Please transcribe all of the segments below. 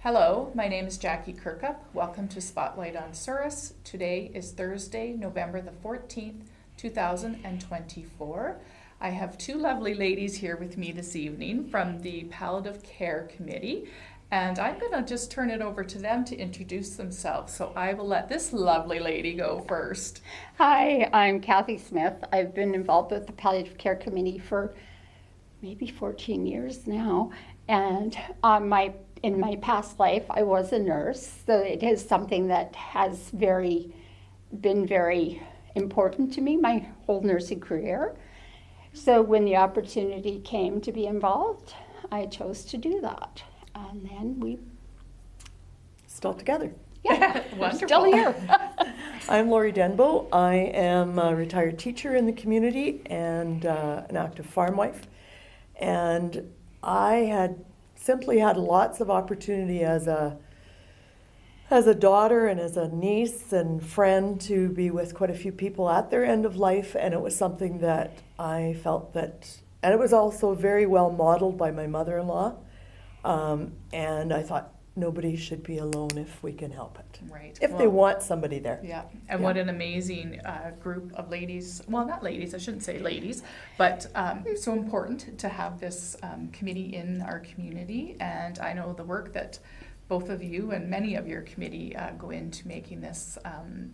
Hello, my name is Jackie Kirkup. Welcome to Spotlight on Souris. Today is Thursday, November the 14th, 2024. I have two lovely ladies here with me this evening from the Pallative Care Committee, and I'm going to just turn it over to them to introduce themselves. So I will let this lovely lady go first. Hi, I'm Kathy Smith. I've been involved with the Palliative Care Committee for maybe 14 years now, and in my past life I was a nurse, so it is something that has been very important to me my whole nursing career. So when the opportunity came to be involved, I chose to do that, and then we still together. Yeah, we're Wonderful. still here. I'm Lori Denbow. I am a retired teacher in the community and an active farm wife. And I had simply had lots of opportunity as a daughter and as a niece and friend to be with quite a few people at their end of life, and it was something that I felt that, and it was also very well modeled by my mother-in-law, and I thought nobody should be alone if we can help it. Right. If they want somebody there. Yeah, and what an amazing group of ladies, well, not ladies, I shouldn't say ladies, but so important to have this committee in our community, and I know the work that both of you and many of your committee go into making this,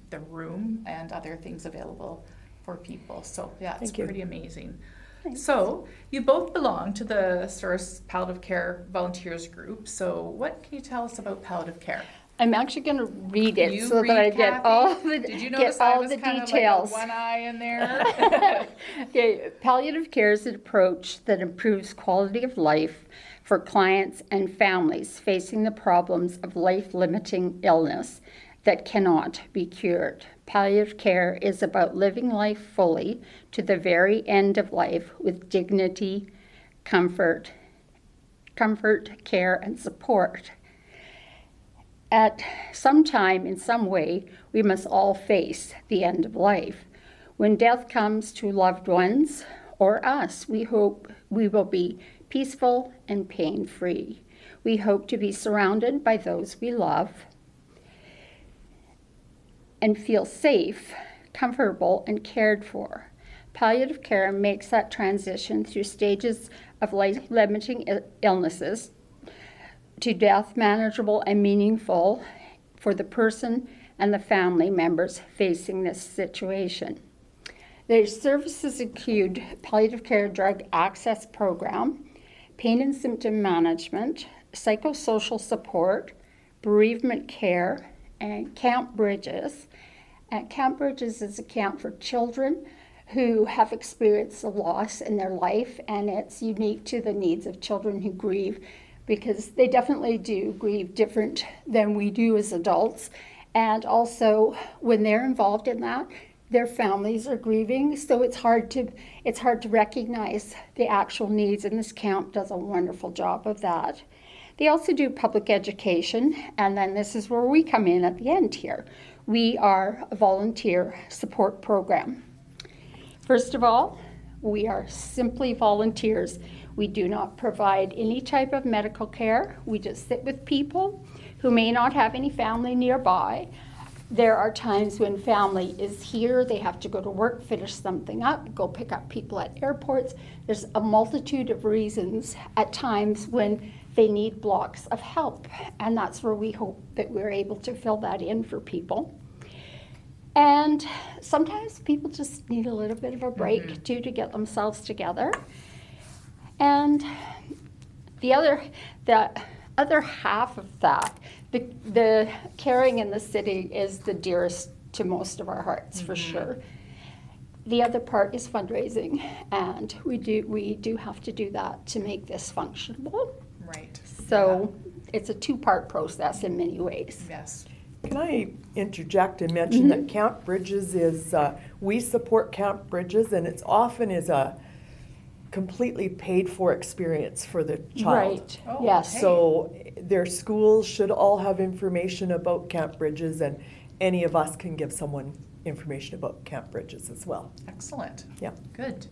the room and other things available for people. So yeah, it's pretty amazing. Thanks. So you both belong to the Souris Palliative Care Volunteers Group. So what can you tell us about palliative care? I'm actually going to read it You so read, that I get Kathy? all the Did you get notice I all was the kind details. of like a one eye in there? Okay, palliative care is an approach that improves quality of life for clients and families facing the problems of life-limiting illness that cannot be cured. Palliative care is about living life fully to the very end of life with dignity, comfort, care, and support. At some time, in some way, we must all face the end of life. When death comes to loved ones or us, we hope we will be peaceful and pain-free. We hope to be surrounded by those we love and feel safe, comfortable, and cared for. Palliative care makes that transition through stages of life-limiting illnesses to death manageable and meaningful for the person and the family members facing this situation. Their services include palliative care drug access program, pain and symptom management, psychosocial support, bereavement care, and Camp Bridges. Camp Bridges is a camp for children who have experienced a loss in their life, and it's unique to the needs of children who grieve, because they definitely do grieve different than we do as adults. And also, when they're involved in that, their families are grieving, so it's hard to recognize the actual needs, and this camp does a wonderful job of that. They also do public education, and then this is where we come in at the end here. We are a volunteer support program. First of all, we are simply volunteers. We do not provide any type of medical care. We just sit with people who may not have any family nearby. There are times when family is here, they have to go to work, finish something up, go pick up people at airports. There's a multitude of reasons at times when they need blocks of help, and that's where we hope that we're able to fill that in for people. And sometimes people just need a little bit of a break too, to get themselves together. And the other half of that, the caring in the city is the dearest to most of our hearts, for sure. The other part is fundraising, and we do have to do that to make this functionable. Right. So it's a two-part process in many ways. Yes. Can I interject and mention that Camp Bridges is, we support Camp Bridges, and it's often is a completely paid for experience for the child. Right, Oh, yes. okay. So their schools should all have information about Camp Bridges, and any of us can give someone information about Camp Bridges as well. Excellent. Yeah. Good.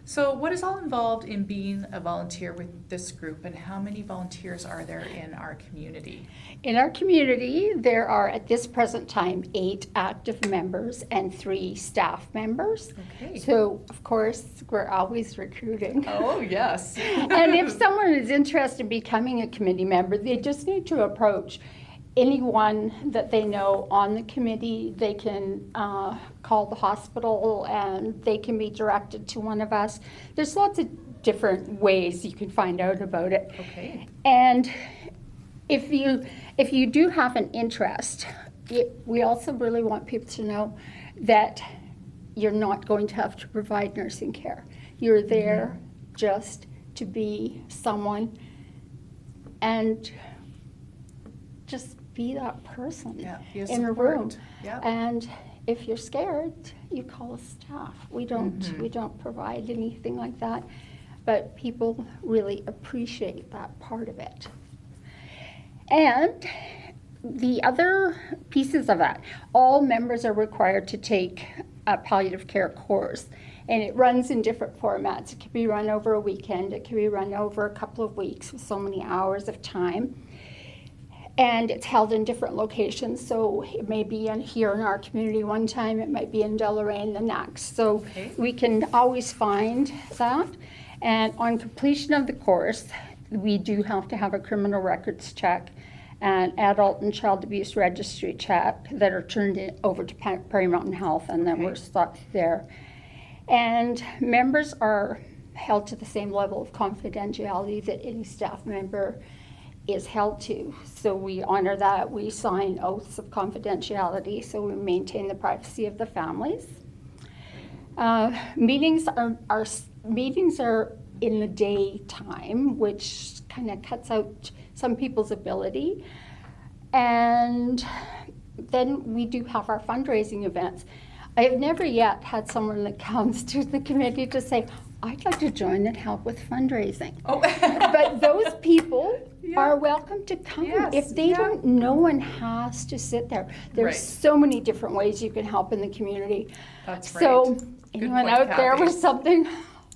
So what is all involved in being a volunteer with this group, and how many volunteers are there in our community? In our community, there are at this present time 8 active members and 3 staff members. Okay. So, of course, we're always recruiting. Oh, yes. And if someone is interested in becoming a committee member, they just need to approach anyone that they know on the committee. They can call the hospital and they can be directed to one of us. There's lots of different ways you can find out about it. Okay. And if you do have an interest, we also really want people to know that you're not going to have to provide nursing care. You're there just to be someone and just be that person in a room. Yeah. And if you're scared, you call the staff. We don't provide anything like that, but people really appreciate that part of it. And the other pieces of that, all members are required to take a palliative care course, and it runs in different formats. It can be run over a weekend, it can be run over a couple of weeks with so many hours of time. And it's held in different locations, so it may be here in our community one time, it might be in Deloraine the next. So we can always find that. And on completion of the course, we do have to have a criminal records check, an adult and child abuse registry check that are turned over to Prairie Mountain Health, and then we're stuck there. And members are held to the same level of confidentiality that any staff member is held to. So we honor that. We sign oaths of confidentiality, so we maintain the privacy of the families. Meetings are in the daytime, which kind of cuts out some people's ability. And then we do have our fundraising events. I have never yet had someone that comes to the committee to say, I'd like to join and help with fundraising. Oh. But those people are welcome to come. If they don't, no one has to sit there. There's so many different ways you can help in the community. That's so right. anyone out there with something,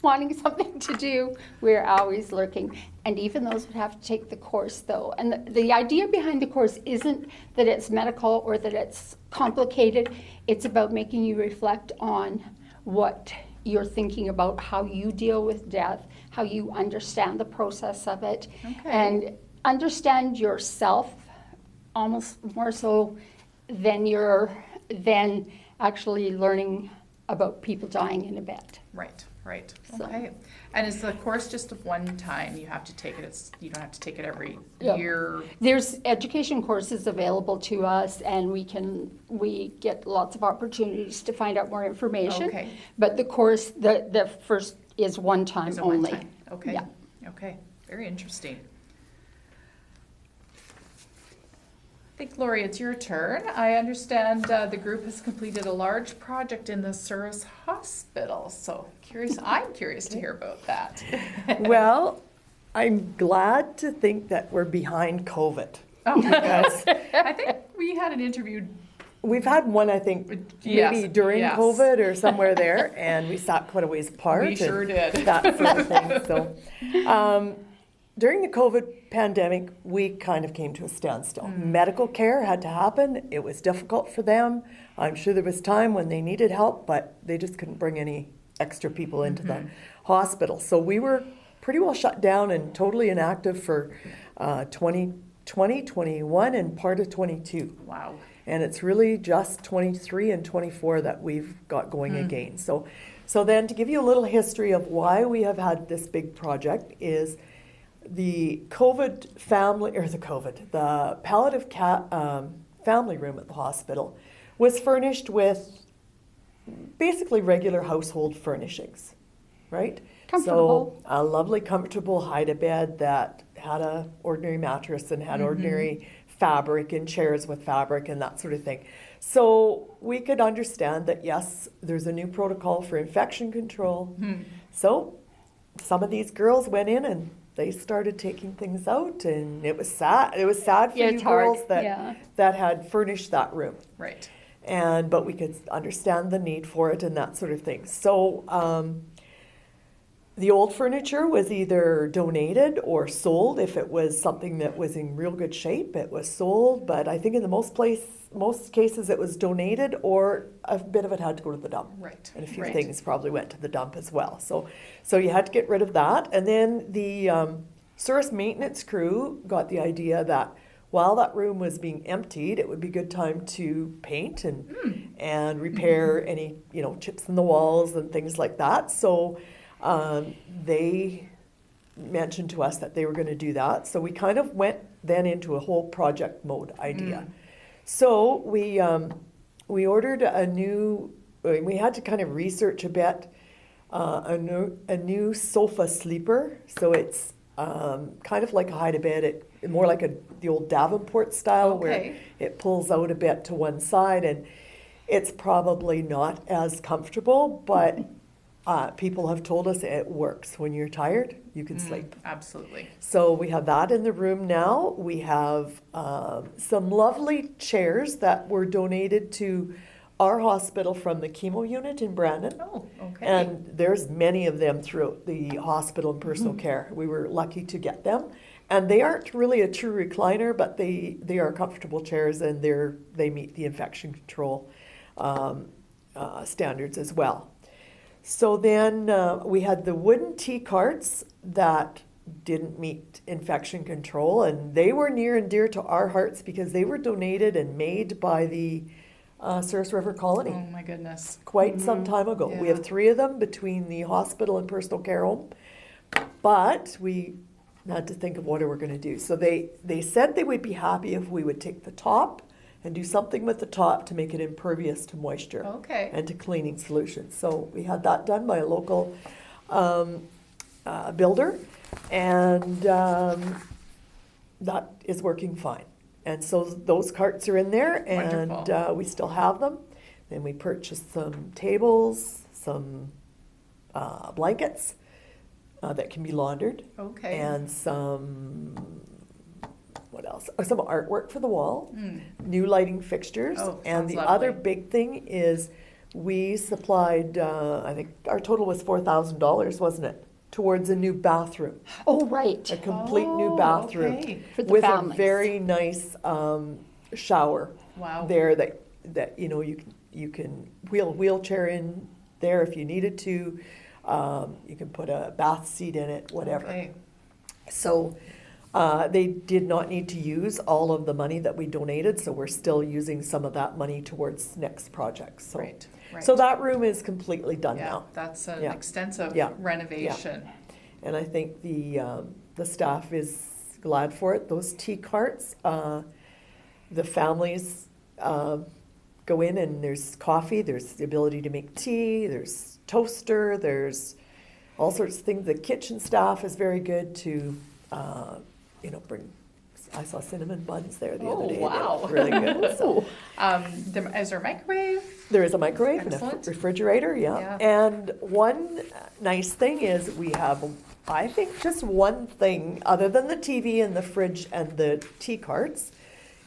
wanting something to do, we're always lurking. And even those would have to take the course though. And the idea behind the course isn't that it's medical or that it's complicated. It's about making you reflect on what you're thinking about, how you deal with death, how you understand the process of it, and understand yourself almost more so than actually learning about people dying in a bed. Right. Okay. And is the course just of one time you have to take it? You don't have to take it every year? There's education courses available to us, and we get lots of opportunities to find out more information. Okay. But the course, the first is one time only. One time. Okay. Yeah. Okay. Very interesting. I think, Lori, it's your turn. I understand the group has completed a large project in the Souris hospital. So I'm curious to hear about that. Well, I'm glad to think that we're behind COVID. Oh, because I think we had an interview. We've had one, I think, maybe during COVID or somewhere there, and we sat quite a ways apart. We sure did. That sort of thing. So, during the COVID pandemic, we kind of came to a standstill. Medical care had to happen. It was difficult for them. I'm sure there was time when they needed help, but they just couldn't bring any extra people into the hospital. So we were pretty well shut down and totally inactive for 2020, 21, and part of 22. Wow. And it's really just 23 and 24 that we've got going again. So then to give you a little history of why we have had this big project is the Pallative family room at the hospital was furnished with basically regular household furnishings, right? Comfortable. So a lovely, comfortable hide-a-bed that had a ordinary mattress and had ordinary fabric and chairs with fabric and that sort of thing. So we could understand that, yes, there's a new protocol for infection control. So some of these girls went in and they started taking things out, and it was sad. It was sad for you girls that had furnished that room. Right. But we could understand the need for it and that sort of thing. So the old furniture was either donated or sold. If it was something that was in real good shape, it was sold. But I think in the most cases it was donated, or a bit of it had to go to the dump. Right. And a few right. things probably went to the dump as well. So you had to get rid of that. And then the Souris maintenance crew got the idea that while that room was being emptied, it would be a good time to paint and repair any chips in the walls and things like that. So they mentioned to us that they were going to do that. So we kind of went then into a whole project mode idea. So we ordered a new. We had to kind of research a bit a new sofa sleeper. So it's kind of like a hide-a-bed, more like the old Davenport style, where it pulls out a bit to one side, and it's probably not as comfortable, but people have told us it works. When you're tired, you can sleep. Absolutely. So we have that in the room now. We have some lovely chairs that were donated to our hospital from the chemo unit in Brandon. Oh, okay. And there's many of them throughout the hospital and personal care. We were lucky to get them. And they aren't really a true recliner, but they are comfortable chairs, and they meet the infection control standards as well. So then we had the wooden tea carts that didn't meet infection control, and they were near and dear to our hearts because they were donated and made by the Souris River Colony. Oh my goodness. Quite some time ago. Yeah. We have 3 of them between the hospital and personal care home, but we had to think of what we're going to do. So they said they would be happy if we would take the top and do something with the top to make it impervious to moisture and to cleaning solutions. So we had that done by a local builder, and that is working fine. And so those carts are in there, and we still have them. Then we purchased some tables, some blankets that can be laundered, and some, what else? Some artwork for the wall, new lighting fixtures, and the other big thing is we supplied, I think our total was $4,000, wasn't it? Towards a new bathroom. Oh, right. A complete new bathroom with a very nice shower there that you can wheelchair in there if you needed to. You can put a bath seat in it, whatever. So they did not need to use all of the money that we donated, so we're still using some of that money towards next projects. So. Right. So that room is completely done now. That's an extensive renovation. Yeah. And I think the staff is glad for it. Those tea carts, the families go in, and there's coffee, there's the ability to make tea, there's toaster, there's all sorts of things. The kitchen staff is very good to, bring. I saw cinnamon buns there the other day. Wow. They were really good. So. Is there a microwave? There is a microwave. Excellent. And a refrigerator, And one nice thing is we have, I think, just one thing, other than the TV and the fridge and the tea carts,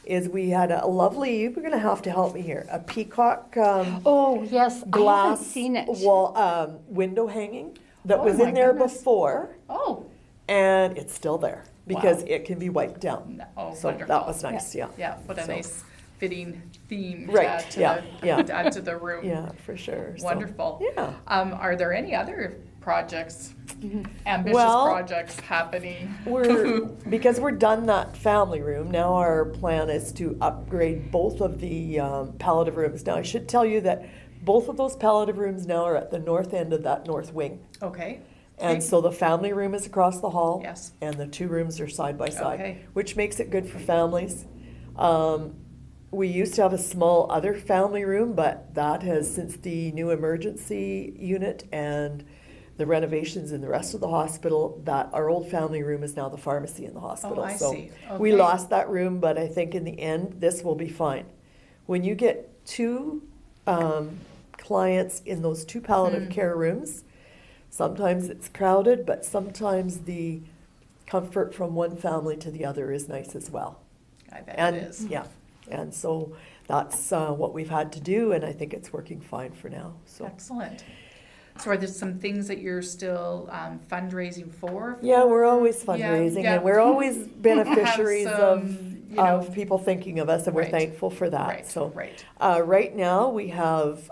is we had a lovely, you're going to have to help me here, a peacock oh, yes, glass I haven't seen it. Wall, window hanging that was in there before. Oh. And it's still there because it can be wiped down. Oh, so wonderful. that was nice, Yeah, what a nice fitting theme Right, to add to the room. Yeah, for sure. Wonderful. So, yeah. Are there any other projects, ambitious projects happening? Because we're done that family room, now our plan is to upgrade both of the Pallative rooms. Now, I should tell you that both of those Pallative rooms now are at the north end of that north wing. Okay. And so the family room is across the hall. Yes. And the 2 rooms are side by side, Okay. which makes it good for families. We used to have a small other family room, but that has, since the new emergency unit and the renovations in the rest of the hospital, that our old family room is now the pharmacy in the hospital. Oh, I so see. we Okay. lost that room, but I think in the end, this will be fine. When you get 2 clients in those 2 palliative care rooms, sometimes it's crowded, but sometimes the comfort from one family to the other is nice as well. I bet And it is. yeah, and so that's what we've had to do, and I think it's working fine for now. So Excellent. So are there some things that you're still fundraising for? Yeah, we're always Yeah, fundraising, yeah. and we're always beneficiaries Have of some, you know, people thinking of us, and we're Right. thankful for that. Right, So, right. right now we have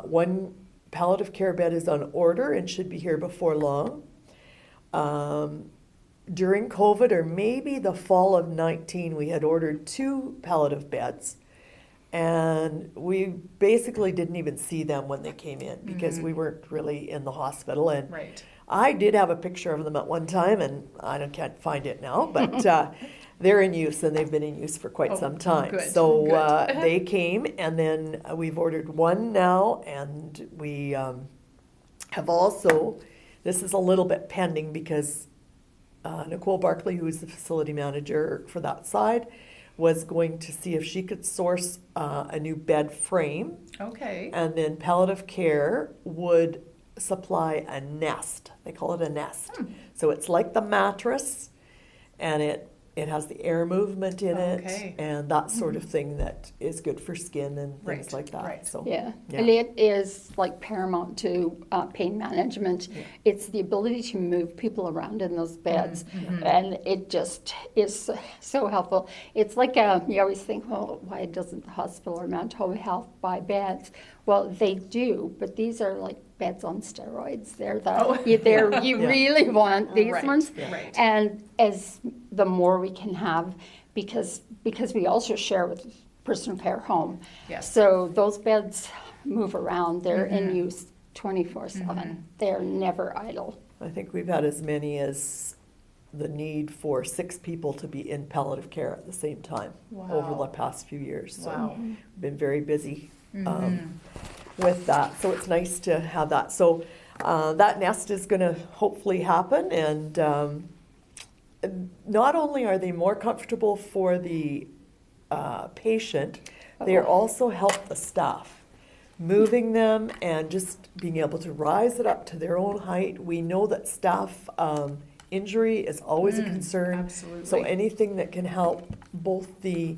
one palliative care bed is on order and should be here before long. During COVID, or maybe the fall of 19, we had ordered 2 palliative beds. And we basically didn't even see them when they came in because we weren't really in the hospital. And Right. I did have a picture of them at one time, and can't find it now, but they're in use, and they've been in use for quite some time. Good, So good. they came, and then we've ordered one now, and we have also, this is a little bit pending because Nicole Barkley, who is the facility manager for that side, was going to see if she could source a new bed frame, Okay. and then palliative care would supply a nest. They call it a nest. So it's like the mattress, and it has the air movement in Okay. it, and that sort of thing that is good for skin and things Right, like that. right. So Yeah, Yeah. and it is like paramount to pain management. Yeah. It's the ability to move people around in those beds, and it just is so helpful. It's like you always think, well, why doesn't the hospital or mental health buy beds? Well, they do, but these are like beds on steroids. They're you Yeah. really want these Right, ones, right. and as the more we can have, because we also share with personal care home. Yes. So those beds move around. They're in use 24/7. They're never idle. I think we've had as many as the need for 6 people to be in palliative care at the same time over Wow. the past few years. So Wow. we've been very busy with that. So it's nice to have that. So that nest is going to hopefully happen, and not only are they more comfortable for the patient, they are also help the staff. Moving them and just being able to rise it up to their own height. We know that staff injury is always a concern. absolutely. So anything that can help both the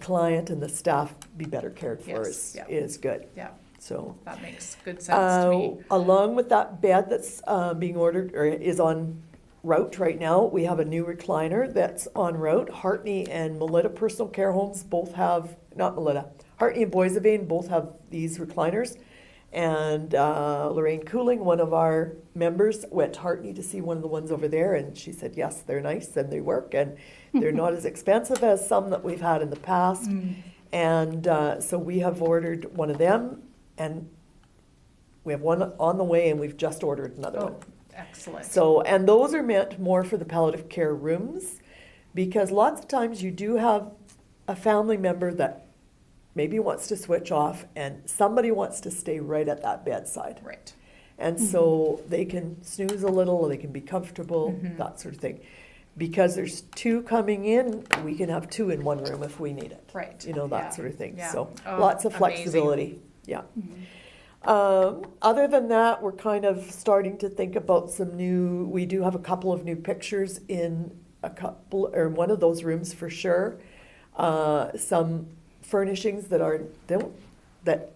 client and the staff be better cared for Yes, yeah. is good. Yeah, So that makes good sense to me. along with that bed that's being ordered or is on route right now, we have a new recliner that's en route. Hartney and Melita Personal Care Homes both have, not Melita, Hartney and Boisevane both have these recliners. And Lorraine Cooling, one of our members, went to Hartney to see one of the ones over there, and she said, yes, they're nice and they work, and they're not as expensive as some that we've had in the past. And so we have ordered one of them, and we have one on the way, and we've just ordered another one. Oh, excellent. So, and those are meant more for the palliative care rooms, because lots of times you do have a family member that maybe wants to switch off, and somebody wants to stay right at that bedside. Right. And so they can snooze a little, they can be comfortable, that sort of thing. Because there's 2 coming in, we can have 2 in one room if we need it. Right. You know, that Yeah. sort of thing. Yeah. So Oh, lots of amazing. flexibility. Yeah. Other than that, we're kind of starting to think about we do have a couple of new pictures in one of those rooms for sure. Some furnishings that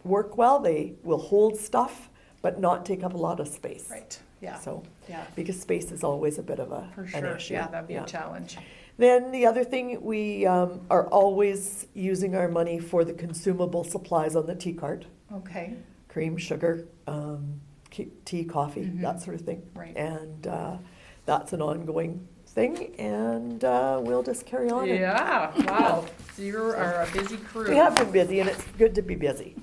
work well. They will hold stuff, but not take up a lot of space. Right, yeah. So, Yeah, because space is always a bit of for an sure. issue. Yeah, that'd be a challenge. Then the other thing, we are always using our money for the consumable supplies on the tea cart. Okay, Cream, sugar, tea, coffee, that sort of thing. Right. And that's an ongoing thing, and we'll just carry on. and- yeah, wow. So you are a busy crew. We have been busy, and it's good to be busy.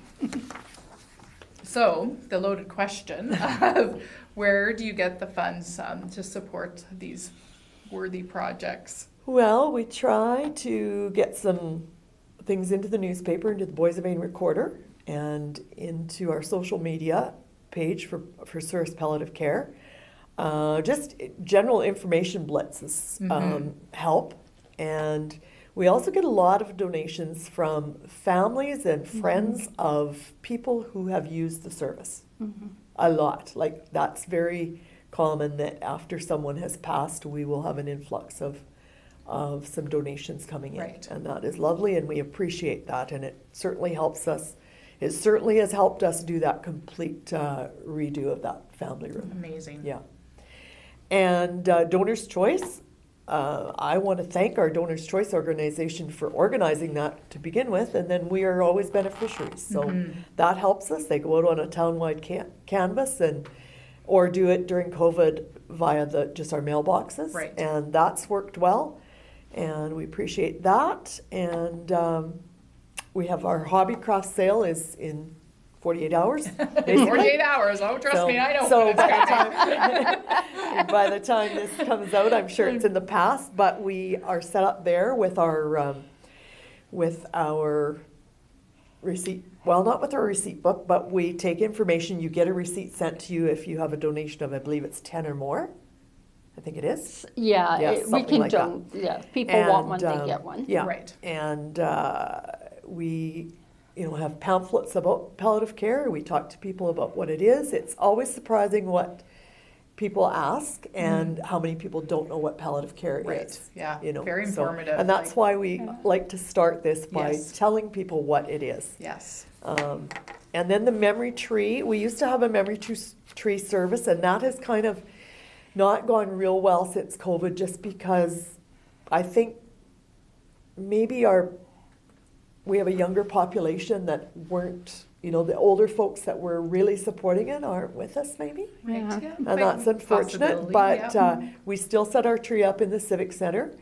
So, the loaded question of where do you get the funds to support these worthy projects? Well, we try to get some things into the newspaper, into the Boisevane Recorder, and into our social media page for Souris Pallative Care. Just general information blitzes help. And we also get a lot of donations from families and friends of people who have used the service. A lot. Like, that's very common that after someone has passed, we will have an influx of some donations coming in. Right. And that is lovely, and we appreciate that. And it certainly helps us it certainly has helped us do that complete redo of that family room. Amazing. Yeah. And Donors Choice, I want to thank our Donors Choice organization for organizing that to begin with, and then we are always beneficiaries. So that helps us. They go out on a townwide canvas or do it during COVID via just our mailboxes. Right. And that's worked well, and we appreciate that. And we have our hobby craft sale is in 48 hours. Basically. 48 hours. Oh, trust me, I know. So when it's coming. by the time this comes out, I'm sure it's in the past. But we are set up there with our receipt. Well, not with our receipt book, but we take information. You get a receipt sent to you if you have a donation of, I believe it's 10 or more. I think it is. Yeah, Yeah, we something can like that. yeah, if people want one, they get one. Yeah, Right. And we, have pamphlets about palliative care. We talk to people about what it is. It's always surprising what people ask and how many people don't know what palliative care Right. is. Yeah. You know, Very informative. and that's why we like to start this by Yes. telling people what it is. Yes. And then the memory tree. We used to have a memory tree service, and that has kind of not gone real well since COVID, just because I think maybe we have a younger population that weren't, the older folks that were really supporting it aren't with us maybe. Right. Yeah. Yeah. And that's unfortunate, Possibility, but yeah. we still set our tree up in the Civic Center,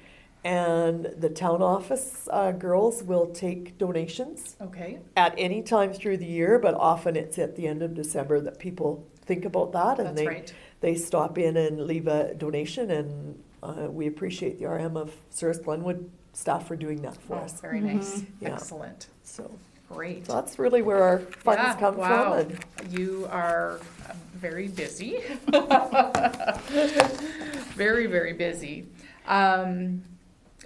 and the town office girls will take donations Okay. at any time through the year, but often it's at the end of December that people think about that, and That's right. they stop in and leave a donation, and we appreciate the RM of Souris Glenwood staff for doing that for Oh, us. very nice. Yeah. Excellent. So Great. that's really where our funds Yeah, come wow. from. And You are very busy. Very, very busy.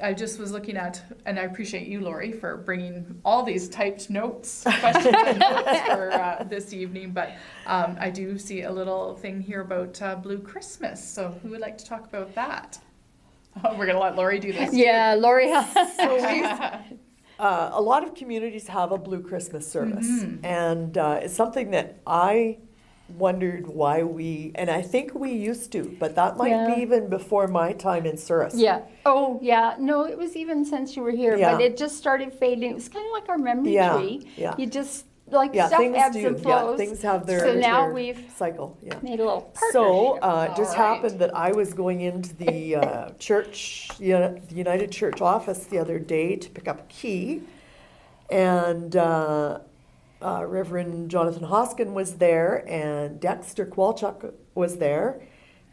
I just was looking at, and I appreciate you, Lori, for bringing all these typed notes, questions and notes for this evening. But I do see a little thing here about Blue Christmas. So who would like to talk about that? Oh, we're going to let Lori do this. Yeah, Lori. a lot of communities have a Blue Christmas service, Mm-hmm. and it's something that I wondered why and I think we used to, but that might Yeah. be even before my time in Souris. Yeah. Oh, yeah. No, it was even since you were here, Yeah. but it just started fading. It was kind of like our memory Yeah, tree. yeah. You just, Yeah, stuff things ebbs do. and flows. Yeah, things have their, So now their we've cycle. Yeah. made a little partnership. So it just All right. happened that I was going into the church, the United Church office the other day to pick up a key, and Reverend Jonathan Hoskin was there, and Dexter Kowalchuk was there,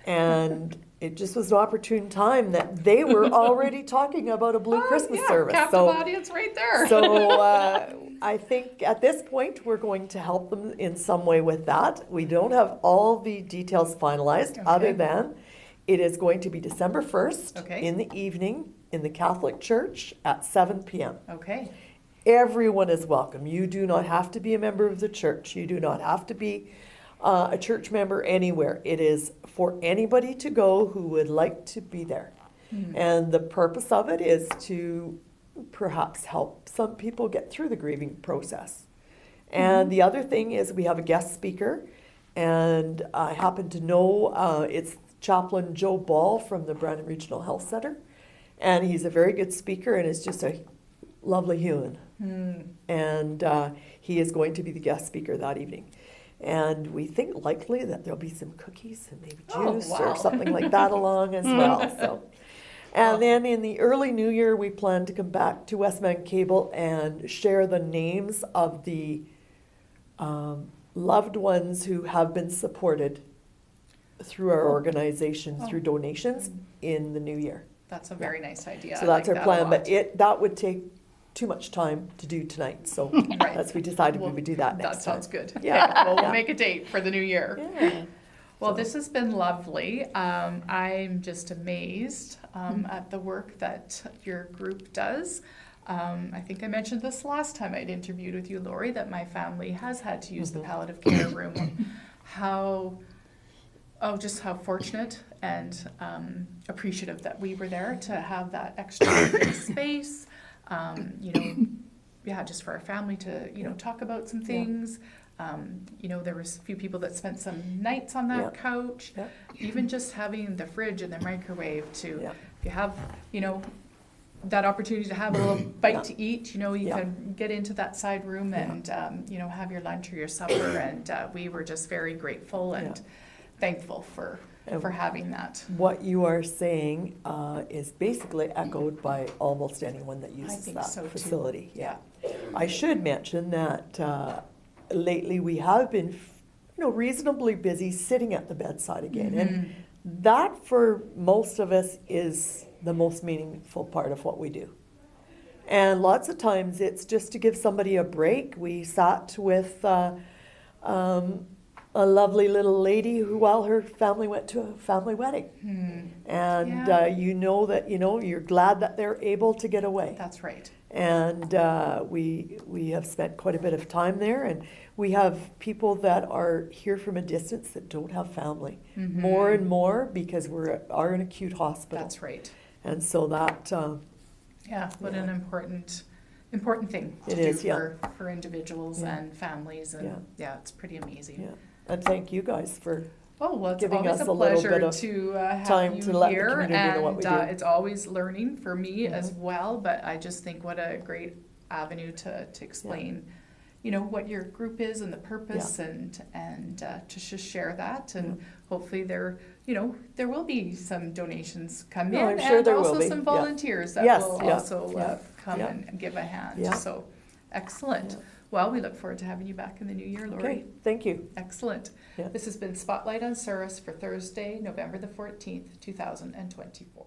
and it just was an opportune time that they were already talking about a Blue Christmas service. Captive audience right there. So I think at this point we're going to help them in some way with that. We don't have all the details finalized, other than it is going to be December 1st in the evening in the Catholic Church at 7 p.m. Okay. Everyone is welcome. You do not have to be a member of the church. You do not have to be a church member anywhere. It is for anybody to go who would like to be there. And the purpose of it is to perhaps help some people get through the grieving process. And the other thing is we have a guest speaker, and I happen to know it's Chaplain Joe Ball from the Brandon Regional Health Center, and he's a very good speaker and is just a lovely human. And he is going to be the guest speaker that evening. And we think likely that there'll be some cookies and maybe juice or something like that along as well. So, and then in the early new year, we plan to come back to Westman Cable and share the names of the loved ones who have been supported through our organization through donations in the new year. That's a very nice idea. So I that's like our that a plan, lot. but that would take too much time to do tonight. So we decided we would do that next That sounds time. good. Yeah. Okay, well, we'll Yeah. make a date for the new year. Yeah. Well, this has been lovely. I'm just amazed at the work that your group does. I think I mentioned this last time I'd interviewed with you, Lori, that my family has had to use the palliative care room. Just how fortunate and appreciative that we were there to have that extra bit of space. just for our family to, Yeah. talk about some Yeah. things. There was a few people that spent some nights on that Yeah. couch. Yeah. Even just having the fridge and the microwave to, Yeah. if you have, that opportunity to have a little bite Yeah. to eat, you Yeah. can get into that side room Yeah. and, have your lunch or your supper. And we were just very grateful and thankful for having that. What you are saying is basically echoed by almost anyone that uses think that so, too. facility. Yeah. I should mention that lately we have been, reasonably busy sitting at the bedside again, and that for most of us is the most meaningful part of what we do. And lots of times it's just to give somebody a break. We sat with a lovely little lady who, while her family went to a family wedding. And Yeah. that, you're glad that they're able to get away. That's right. And we have spent quite a bit of time there, and we have people that are here from a distance that don't have family. More and more because we are an acute hospital. That's right. And so that What an important thing to It do is, for individuals Yeah. and families, and it's pretty amazing. Yeah. And thank you guys for Oh, well, it's giving always us a a little pleasure bit of to have time you to let the here, community know what we and do. it's always learning for me as Mhm. well. But I just think what a great avenue to explain, what your group is and the purpose, and to just share that, and hopefully there will be some donations come No, in, I'm sure and there will also be. some Yeah. volunteers that Yes, will yeah, also yeah, come yeah. and give a hand. Yeah. So excellent. Yeah. Well, we look forward to having you back in the new year, Lori. Okay, thank you. Excellent. Yeah. This has been Spotlight on Souris for Thursday, November the 14th, 2024.